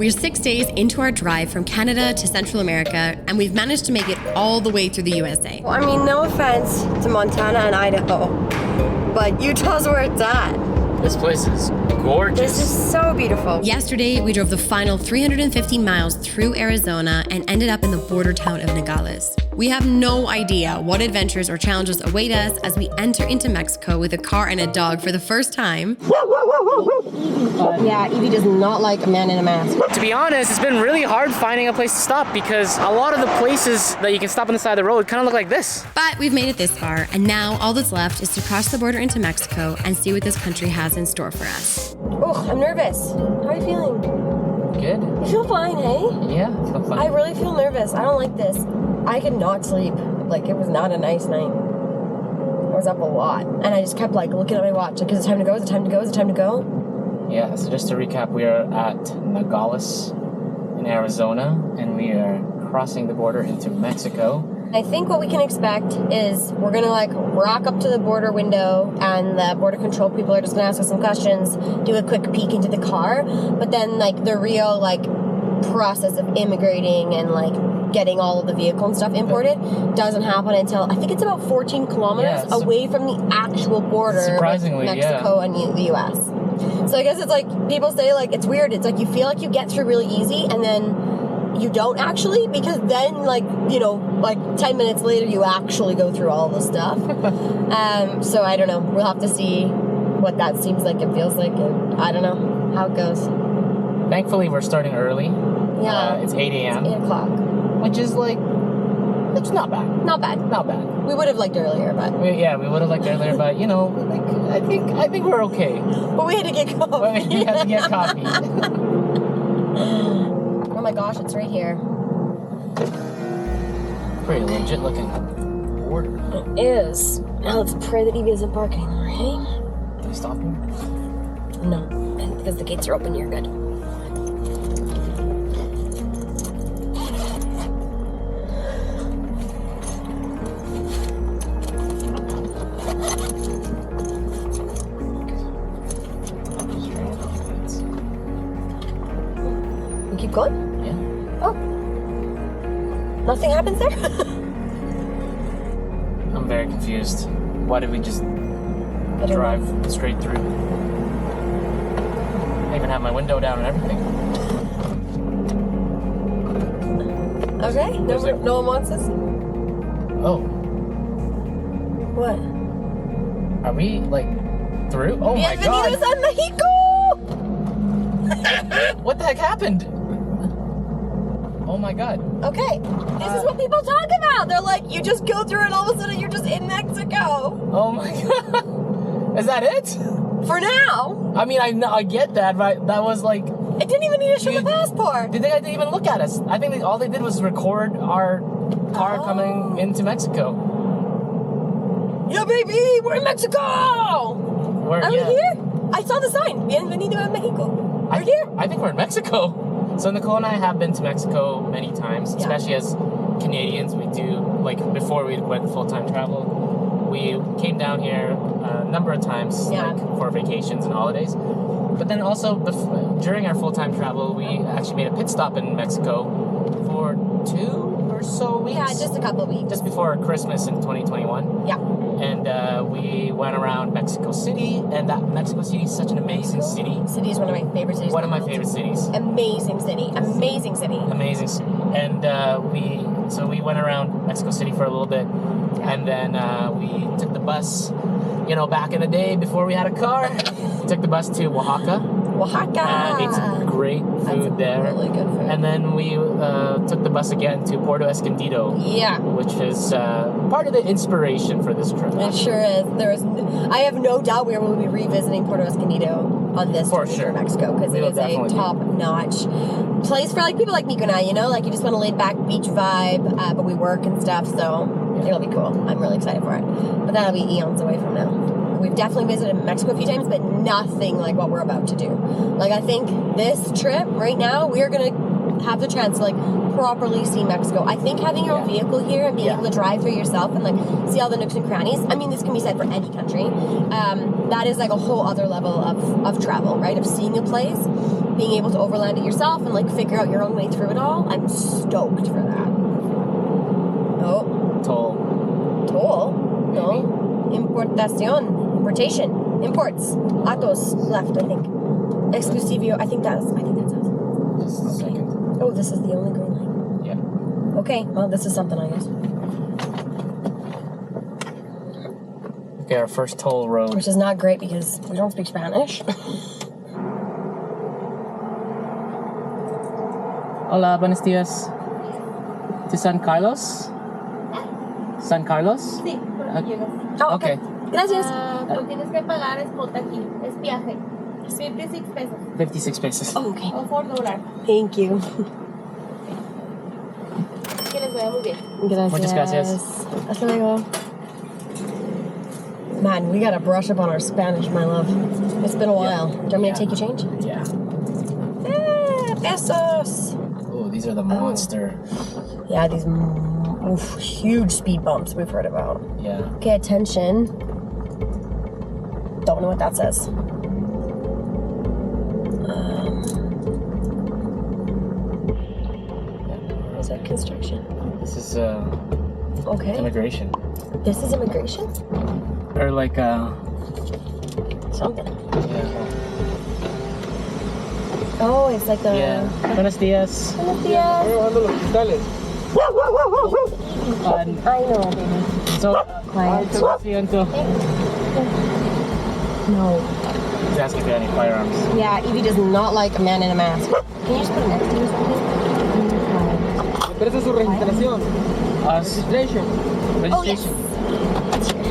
We're 6 days into our drive from Canada to Central America, and we've managed to make it all the way through the USA. Well, I mean, no offense to Montana and Idaho, but Utah's where it's at. This place is gorgeous. This is so beautiful. Yesterday, we drove the final 350 miles through Arizona and ended up in the border town of Nogales. We have no idea what adventures or challenges await us as we enter into Mexico with a car and a dog for the first time. Yeah, Evie does not like a man in a mask. To be honest, it's been really hard finding a place to stop because a lot of the places that you can stop on the side of the road kind of look like this. But we've made it this far, and now all that's left is to cross the border into Mexico and see what this country has in store for us. Oh, I'm nervous. How are you feeling? Good. You feel fine, hey? Yeah, I feel fine. I really feel nervous. I don't like this. I could not sleep. Like, it was not a nice night. I was up a lot. And I just kept, like, looking at my watch. Like, is it time to go? Is it time to go? Is it time to go? Yeah, so just to recap, we are at Nogales in Arizona, and we are crossing the border into Mexico. I think what we can expect is we're going to, like, rock up to the border window, and the border control people are just going to ask us some questions, do a quick peek into the car, but then, like, the real, like, process of immigrating and, like, getting all of the vehicle and stuff imported doesn't happen until, I think it's about 14 kilometers away from the actual border surprisingly, with Mexico and the U.S. So I guess it's like, people say, like, it's weird. It's like you feel like you get through really easy, and then you don't actually, because then, like, you know, like 10 minutes later, you actually go through all the stuff. So I don't know. We'll have to see what that seems like and feels like, and I don't know how it goes. Thankfully, we're starting early. Yeah. It's 8 a.m. It's 8 o'clock. Which is, like, it's not bad. Not bad. Not bad. We would have liked earlier, but... We would have liked earlier, but, you know, like, I think we're okay. But we had to get coffee. We had to get coffee. Oh my gosh, it's right here. Pretty legit looking border. It is. Now let's pray that Evie isn't barking, right? Can you stop him? No, because the gates are open, you're good. We keep going? Yeah. Oh. Nothing happens there? I'm very confused. Why did we just drive straight through? I even have my window down and everything. Okay, no one wants us? Oh. What? Are we, like, through? Oh my god. Bienvenidos a Mexico! What the heck happened? Oh my god. Okay, this is what people talk about. They're like, you just go through and all of a sudden you're just in Mexico. Oh my god. Is that it? For now. I mean, I get that, right? That was like... It didn't even need to show the passport. Did they even look at us? I think all they did was record our car coming into Mexico. Yeah, baby, we're in Mexico. Are we here? I saw the sign. Bienvenido a Mexico. We're here. I think we're in Mexico. So Nicole and I have been to Mexico many times, especially as Canadians. We do, like, before we went full-time travel, we came down here a number of times, like, for vacations and holidays. But then also, during our full-time travel, we actually made a pit stop in Mexico for 2 or so weeks. Yeah, just a couple of weeks. Just before Christmas in 2021. Yeah. And we went around Mexico City, and that Mexico City is such an amazing city. City is one of my favorite cities. One of my favorite cities. Amazing city. Amazing city. Amazing city. And we went around Mexico City for a little bit, and then we took the bus. You know, back in the day before we had a car, took the bus to Oaxaca. Ate some great food there. Really good food. And then we took the bus again to Puerto Escondido. Yeah. Which is part of the inspiration for this trip. It sure is. I have no doubt we will be revisiting Puerto Escondido on this trip to Mexico, because it is a top-notch place for, like, people like Mico and I, you know? Like, you just want a laid-back beach vibe, but we work and stuff, so it'll be cool. I'm really excited for it. But that'll be eons away from now. We've definitely visited Mexico a few times, but nothing like what we're about to do. Like, I think this trip right now, we're gonna have the chance to like properly see Mexico. I think having your own vehicle here and being able to drive through yourself and like see all the nooks and crannies. I mean, this can be said for any country. That is like a whole other level of travel, right? Of seeing a place, being able to overland it yourself and like figure out your own way through it all. I'm stoked for that. Oh. Toll. No. Importation. Imports. Atos left, I think. Exclusivio. I think that's us. Just a second. Oh, this is the only green light. Yeah. Okay, well, this is something, I guess. Okay, our first toll road. Which is not great because we don't speak Spanish. Hola, buenos dias. To San Carlos? San Carlos? Sí, por aquí llegas. Oh, okay. Gracias. Pues tienes que pagar spot aquí. Es viaje. 56 pesos. 56 pesos. Oh, okay. O $4. Thank you. Que les vaya muy bien. Gracias. Muchas gracias. Hasta luego. Man, we gotta brush up on our Spanish, my love. It's been a while. Do you want me to take you change? Yeah. Pesos. Oh, these are the monster. Yeah, these huge speed bumps we've heard about. Yeah. Okay, attention. Don't know what that says. Is that construction? This is Okay. immigration. This is immigration? Or like Something. yeah. Oh, it's like the... Yeah. Buenos dias. Buenos días. I know, baby. So Quiet. Siento. No. He's asking if you have any firearms. Yeah, Evie does not like a man in a mask. Can you just put it next to you or something? Pero esa es su registración. Registration. Oh, yes. It's here.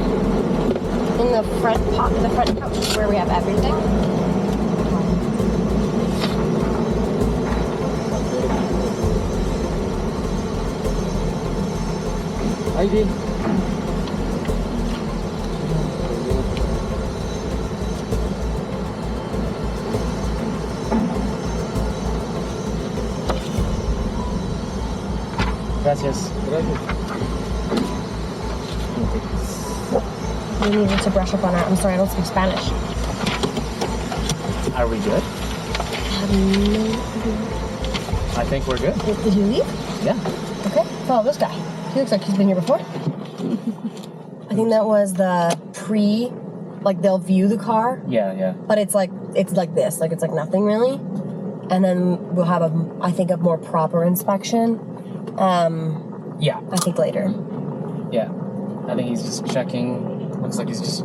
In the front pocket, the front pouch is where we have everything. ID. Gracias. Gracias. We needed to brush up on our... I'm sorry, I don't speak Spanish. Are we good? I think we're good. Did you leave? Yeah. Okay. Follow this guy. He looks like he's been here before. I think that was the like they'll view the car, Yeah. but it's like this, like it's like nothing really. And then we'll have a more proper inspection. Yeah. I think later. Yeah. I think he's just checking. Looks like he's just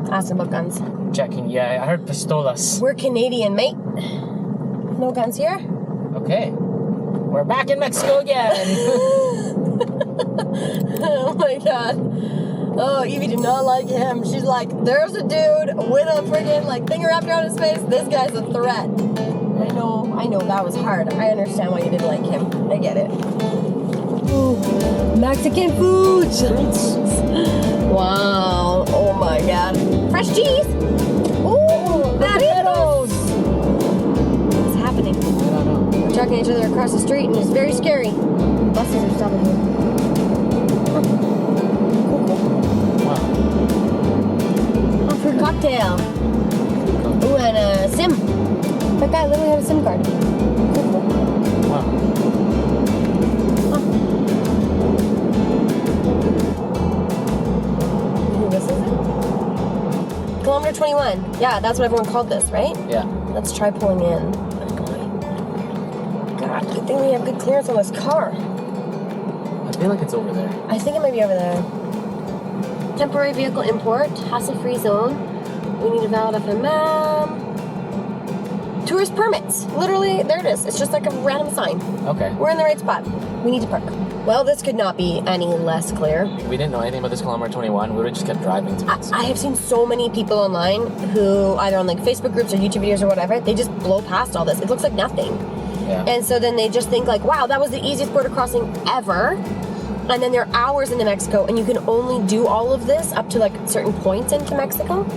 Asking about guns. checking. Yeah, I heard pistolas. We're Canadian, mate. No guns here. Okay. We're back in Mexico again. Oh my god. Oh, Evie did not like him. She's like, there's a dude with a friggin' like thing wrapped around his face. This guy's a threat. I know that was hard. I understand why you didn't like him. I get it. Ooh, Mexican food. Wow. Oh my god. Fresh cheese. Ooh, burritos. What's happening? I don't know. We're talking to each other across the street and it's very scary. Buses are stopping here. Wow. Oh, for cocktail. Ooh, and a SIM. That guy literally had a SIM card. Wow. This is it. Kilometer 21. Yeah, that's what everyone called this, right? Yeah. Let's try pulling in. God, good thing we have good clearance on this car. I feel like it's over there. I think it might be over there. Temporary vehicle import, hassle-free zone. We need a valid FMM. Tourist permits. Literally, there it is. It's just like a random sign. Okay. We're in the right spot. We need to park. Well, this could not be any less clear. We didn't know anything about this kilometer 21. We would have just kept driving to it. I have seen so many people online who, either on like Facebook groups or YouTube videos or whatever, they just blow past all this. It looks like nothing. Yeah. And so then they just think like, wow, that was the easiest border crossing ever. And then there are hours into Mexico and you can only do all of this up to like certain points into Mexico.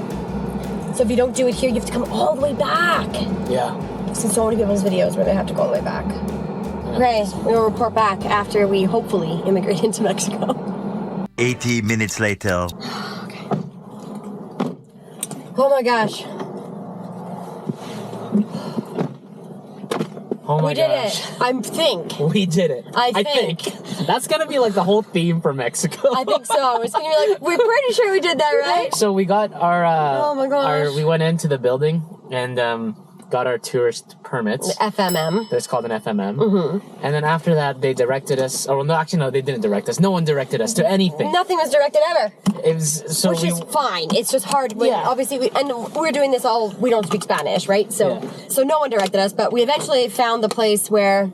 So if you don't do it here, you have to come all the way back. Yeah. I've seen so many people's videos where they have to go all the way back. Okay, we'll report back after we hopefully immigrate into Mexico. 80 minutes later. Okay. Oh my gosh. Oh my We did gosh. it. I think. We did it. I think. That's gonna be like the whole theme for Mexico. I think so. It's gonna be like, we're pretty sure we did that, right? So we got our. Oh my gosh. We went into the building and got our tourist permits. FMM. That's called an FMM. Mm-hmm. And then after that, they directed us. Oh no, actually no, they didn't direct us. No one directed us to anything. Nothing was directed ever. It was so Which is fine. It's just hard. When, Yeah. Obviously, we're doing this all. We don't speak Spanish, right? So, so no one directed us. But we eventually found the place where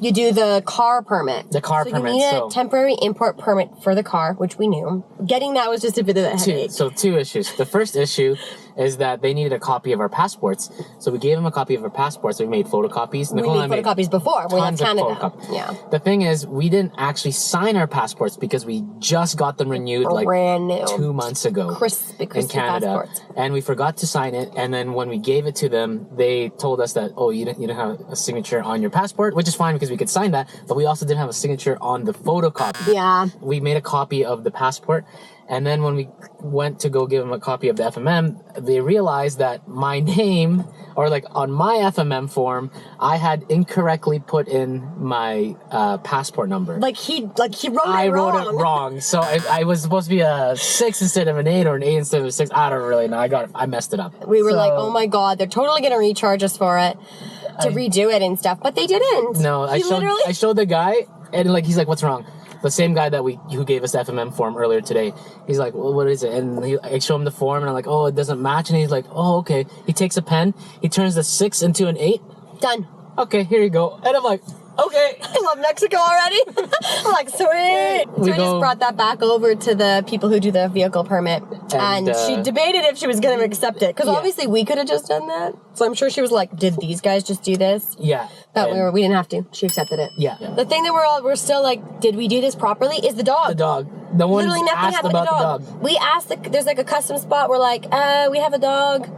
you do the car permit. The car so permit, You need so- a temporary import permit for the car, which we knew. Getting that was just a bit of a headache. two issues. The first issue is that they needed a copy of our passports. So we gave them a copy of our passports. So we made photocopies. We made photocopies before. We left tons of Canada. photocopies. Yeah. The thing is, we didn't actually sign our passports because we just got them renewed like Brand new. 2 months ago. Crispy in Canada, passports. and we forgot to sign it. And then when we gave it to them, they told us that, oh, you didn't have a signature on your passport, which is fine because we could sign that, but we also didn't have a signature on the photocopy. Yeah. We made a copy of the passport, and then when we went to go give them a copy of the FMM, they realized that my name, or like on my FMM form, I had incorrectly put in my passport number. Like he wrote it wrong. I wrote it wrong. So I was supposed to be a 6 instead of an 8, or an 8 instead of a 6. I don't really know. I messed it up. We were So- like, oh my god, they're totally gonna recharge us for it to redo it and stuff, but they didn't. No, I showed the guy, and like he's like, "What's wrong?" The same guy who gave us the FMM form earlier today. He's like, "Well, what is it?" And I show him the form, and I'm like, "Oh, it doesn't match." And he's like, "Oh, okay." He takes a pen, he turns the 6 into an 8. Done. Okay, here you go. And I'm like, okay. I love Mexico already. I'm like, sweet. So we just brought that back over to the people who do the vehicle permit. And she debated if she was going to accept it. Because obviously we could have just done that. So I'm sure she was like, did these guys just do this? Yeah. But we didn't have to. She accepted it. Yeah. The thing that we're still like, did we do this properly? Is the dog. The dog. No one Literally nothing asked happened about with the dog. We asked, there's like a custom spot. We're like, we have a dog.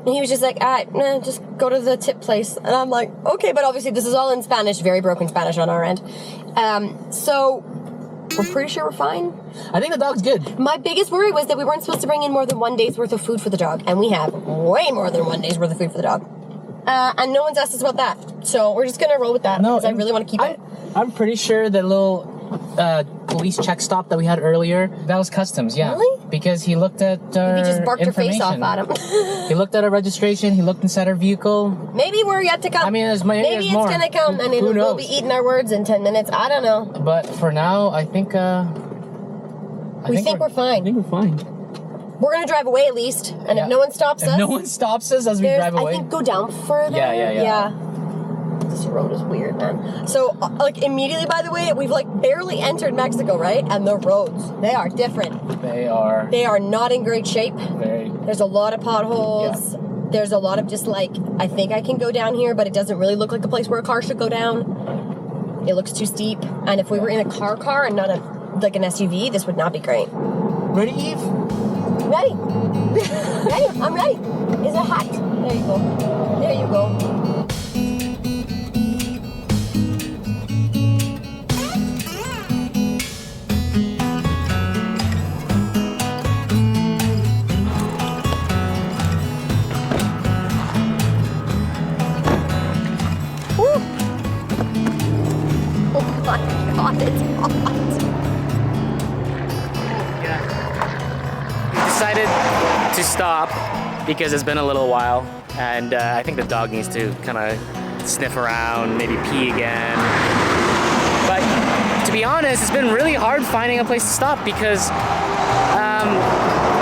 And he was just like, nah, just go to the tip place. And I'm like, okay, but obviously this is all in Spanish, very broken Spanish on our end. So we're pretty sure we're fine. I think the dog's good. My biggest worry was that we weren't supposed to bring in more than 1 day's worth of food for the dog. And we have way more than 1 day's worth of food for the dog. And no one's asked us about that. So we're just going to roll with that because I really want to keep it. I'm pretty sure the little police check stop that we had earlier, that was customs, yeah. Really? Because he looked at our We just barked her face off information. at him. He looked at our registration, he looked inside our vehicle. Maybe we're yet to come. I mean, maybe it's more. going to come and Who we'll knows? be eating our words in 10 minutes. I don't know. But for now, I think We think we're fine. I think we're fine. We're going to drive away at least. And if no one stops us. If no one stops us as we drive away. I think go down further. Yeah. This road is weird, man. So, like, immediately, by the way, we've, like, barely entered Mexico, right? And the roads, they are different. They are not in great shape. very... There's a lot of potholes. Yeah. There's a lot of just, like, I think I can go down here, but it doesn't really look like a place where a car should go down. It looks too steep. And if we were in a car and not like an SUV, this would not be great. Ready, Eve? Ready. Ready. I'm ready. Is it hot? There you go. There you go. God, it's hot. We decided to stop because it's been a little while, and I think the dog needs to kind of sniff around, maybe pee again. But to be honest, it's been really hard finding a place to stop because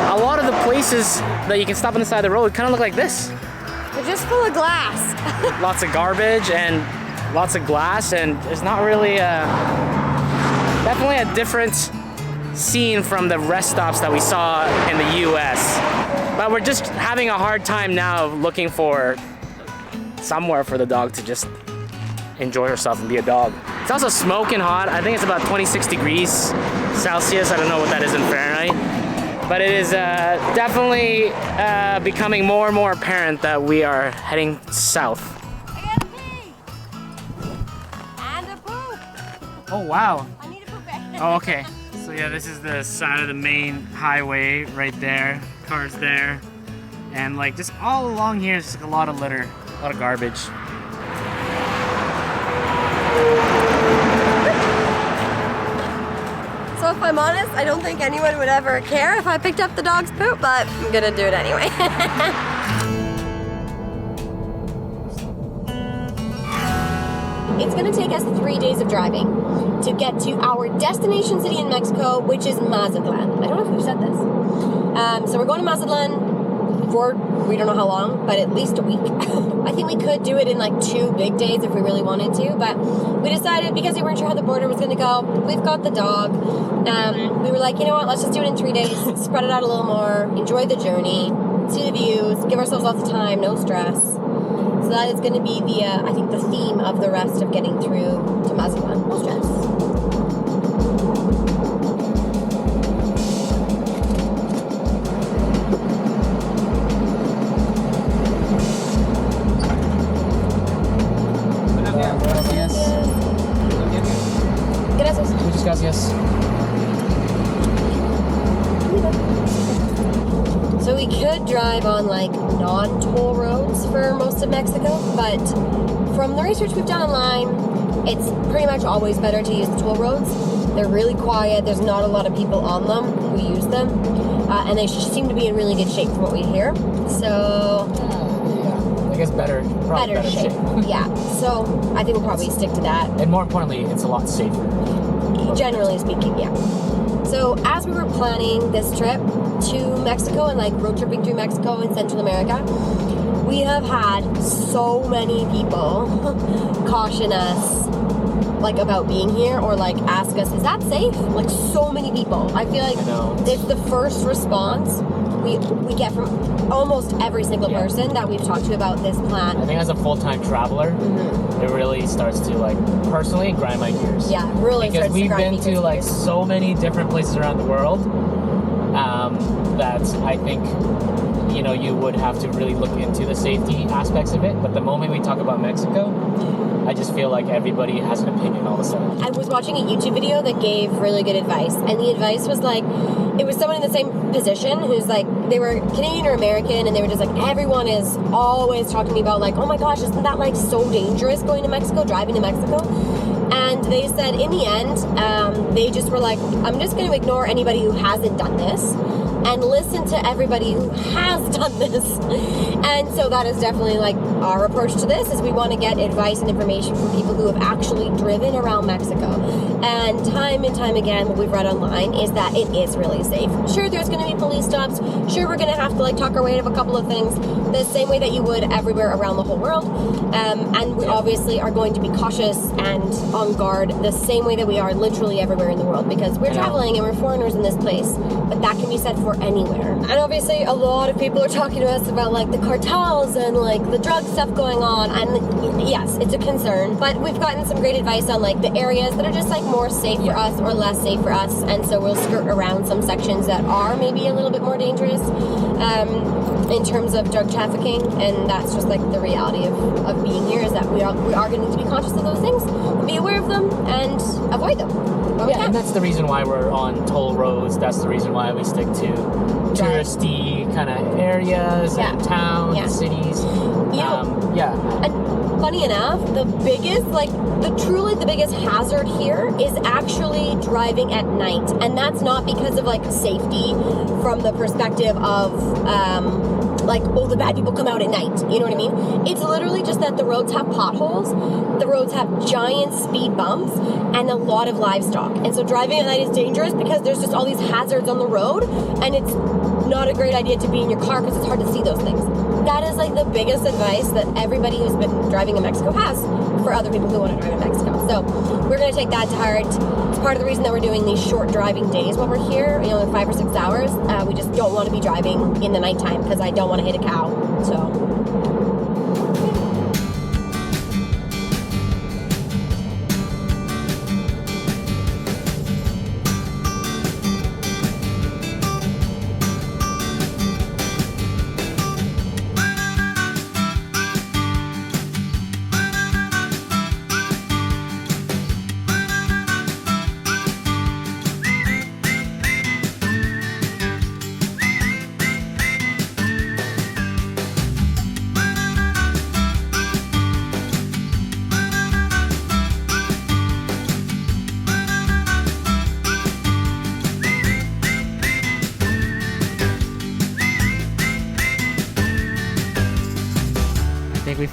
a lot of the places that you can stop on the side of the road kind of look like this. They're just full of glass. Lots of garbage and lots of glass, and there's not really definitely a different scene from the rest stops that we saw in the US. But we're just having a hard time now looking for somewhere for the dog to just enjoy herself and be a dog. It's also smoking hot. I think it's about 26 degrees Celsius. I don't know what that is in Fahrenheit. But it is definitely becoming more and more apparent that we are heading south. Oh, wow. I need to prepare. Oh, okay. So yeah, this is the side of the main highway right there. Cars there. And like just all along here is just a lot of litter, a lot of garbage. So if I'm honest, I don't think anyone would ever care if I picked up the dog's poop, but I'm gonna do it anyway. It's gonna take us 3 days of driving to get to our destination city in Mexico, which is Mazatlan. I don't know if we've said this. So we're going to Mazatlan for, we don't know how long, but at least a week. I think we could do it in like 2 big days if we really wanted to, but we decided because we weren't sure how the border was gonna go, we've got the dog. We were like, you know what, let's just do it in 3 days, spread it out a little more, enjoy the journey, see the views, give ourselves lots of time, no stress. So that is going to be the, I think, the theme of the rest of getting through to Mazatlan. No stress. Gracias. Muchas gracias. So we could drive on like non-toll roads for most of Mexico, but from the research we've done online, it's pretty much always better to use the toll roads. They're really quiet, there's not a lot of people on them who use them, and they seem to be in really good shape from what we hear. So Yeah, I guess better shape. Yeah, so I think we'll probably stick to that. And more importantly, it's a lot safer. Generally speaking, yeah. So as we were planning this trip to Mexico and like road tripping through Mexico and Central America, we have had so many people caution us like about being here or like ask us, is that safe? Like so many people. I feel like it's the first response we get from almost every single person that we've talked to about this plan. I think as a full-time traveler, it really starts to like personally grind my gears. Yeah, really. Because we've been to like so many different places around the world that I think you would have to really look into the safety aspects of it. But the moment we talk about Mexico, I just feel like everybody has an opinion all of a sudden. I was watching a YouTube video that gave really good advice, and the advice was like, it was someone in the same position who's like, they were Canadian or American, and they were just like, everyone is always talking to me about like, oh my gosh, isn't that like so dangerous going to Mexico, driving to Mexico? And they said in the end, they just were like, I'm just going to ignore anybody who hasn't done this and listen to everybody who has done this. And so that is definitely like our approach to this, is we want to get advice and information from people who have actually driven around Mexico. And time again, what we've read online is that it is really safe. Sure, there's going to be police stops. Sure, we're going to have to like talk our way out of a couple of things the same way that you would everywhere around the whole world. And we obviously are going to be cautious and on guard the same way that we are literally everywhere in the world, because we're traveling and we're foreigners in this place, but that can be said for anywhere. And obviously a lot of people are talking to us about like the cartels and like the drug stuff going on, and yes, it's a concern, but we've gotten some great advice on like the areas that are just like more safe for us or less safe for us, and so we'll skirt around some sections that are maybe a little bit more dangerous in terms of drug trafficking. And that's just like the reality of being here, is that we are going to need to be conscious of those things, be aware of them, and avoid them. Yeah, and that's the reason why we're on toll roads. That's the reason why we stick to touristy kind of areas and towns and cities. And funny enough, the biggest, truly the biggest hazard here is actually driving at night. And that's not because of like safety from the perspective of the bad people come out at night. You know what I mean? It's literally just that the roads have potholes, the roads have giant speed bumps, and a lot of livestock. And so driving at night is dangerous because there's just all these hazards on the road, and it's not a great idea to be in your car because it's hard to see those things. That is like the biggest advice that everybody who's been driving in Mexico has for other people who want to drive in Mexico. So we're going to take that to heart. It's part of the reason that we're doing these short driving days while we're here, 5 or 6 hours. We just don't want to be driving in the nighttime because I don't want to hit a cow. So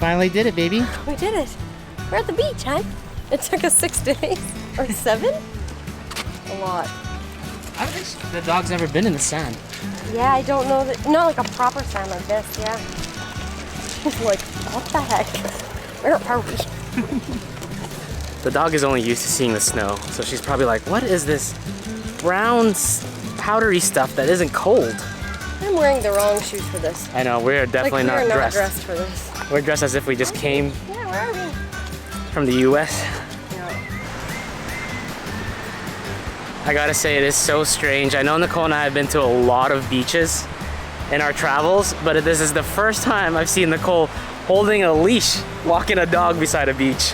finally did it, baby. We did it. We're at the beach, huh? It took us 6 days or 7. A lot. I don't think the dog's never been in the sand. Yeah, I don't know that. No, like a proper sand like this. Yeah. It's like, what the heck? Where are we? The dog is only used to seeing the snow, so she's probably like, what is this brown powdery stuff that isn't cold? I'm wearing the wrong shoes for this. I know, we're definitely like, not we're dressed. for this. We're dressed as if we just came Yeah, where are we? from the US. No. I gotta say, it is so strange. I know Nicole and I have been to a lot of beaches in our travels, but this is the first time I've seen Nicole holding a leash, walking a dog beside a beach.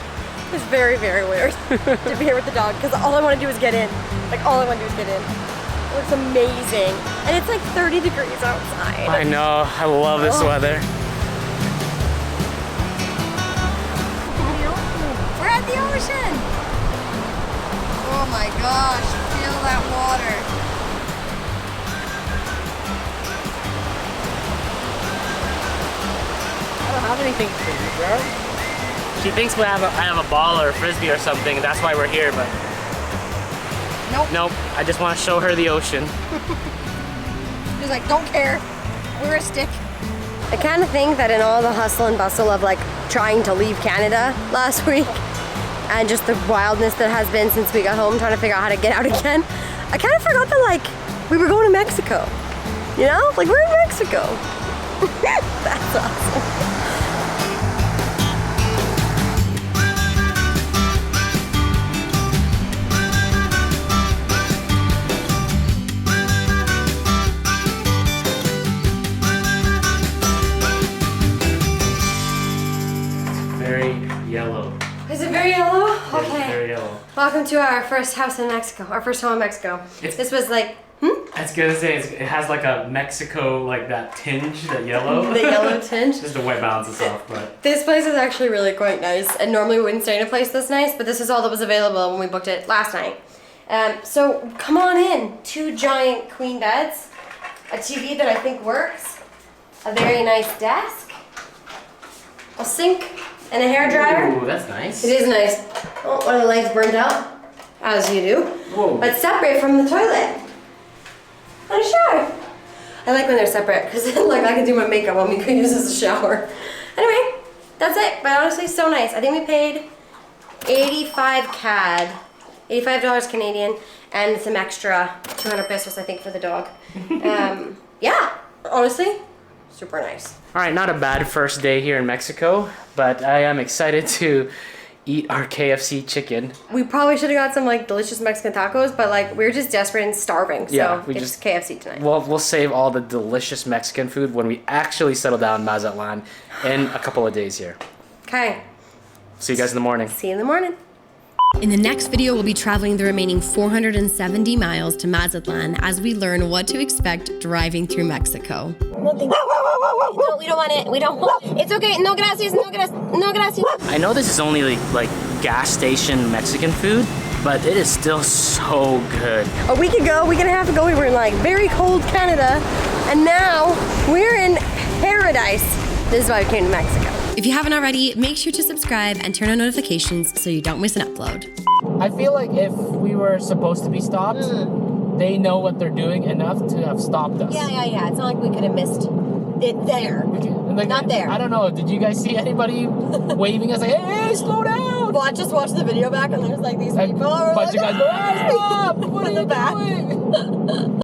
It's very, very weird to be here with the dog because all I want to do is get in. Like, all I want to do is get in. It looks amazing. And it's like 30 degrees outside. I know, I love this weather. We're at the ocean. Oh my gosh, feel that water. I don't have anything for you, bro. She thinks I have a ball or a frisbee or something, that's why we're here, but nope, I just want to show her the ocean. She's like, don't care, we're a stick. I kind of think that in all the hustle and bustle of like trying to leave Canada last week and just the wildness that has been since we got home trying to figure out how to get out again, I kind of forgot that like we were going to Mexico, you know? Like we're in Mexico. That's awesome. Yellow. Is it very yellow? It's very yellow. Welcome to our first house in Mexico. Our first home in Mexico. This was like, I was gonna say, it has like a Mexico, like that tinge, that yellow. The yellow tinge. Just the white balance is off, but. This place is actually really quite nice. And normally we wouldn't stay in a place this nice, but this is all that was available when we booked it last night. So come on in. 2 giant queen beds, a TV that I think works, a very nice desk, a sink, and a hairdryer. Ooh, that's nice. It is nice. Oh, one of the legs burnt out, as you do. Whoa. But separate from the toilet. And a shower. I like when they're separate because then like I can do my makeup while Mico uses the shower. Anyway, that's it. But honestly, so nice. I think we paid 85 CAD, $85 Canadian, and some extra 200 pesos I think for the dog. Yeah, honestly, super nice. All right, not a bad first day here in Mexico, but I am excited to eat our KFC chicken. We probably should have got some like delicious Mexican tacos, but like we're just desperate and starving, so Yeah, we it's just- KFC tonight. We'll save all the delicious Mexican food when we actually settle down in Mazatlan in a couple of days here. Okay, See you guys in the morning. see you in the morning. In the next video, we'll be traveling the remaining 470 miles to Mazatlan as we learn what to expect driving through Mexico. No, we don't want it. We don't want it. It's okay. No gracias. No gracias. No gracias. I know this is only like gas station Mexican food, but it is still so good. A week and a half ago, we were in like very cold Canada, and now we're in paradise. This is why we came to Mexico. If you haven't already, make sure to subscribe and turn on notifications so you don't miss an upload. I feel like if we were supposed to be stopped, they know what they're doing enough to have stopped us. Yeah. It's not like we could have missed it there. Like, Not there. I don't know. Did you guys see anybody waving us like, hey, slow down? Well, I just watched the video back, and there's like these Like, people. bunch of guys go, hey, stop! What are you doing?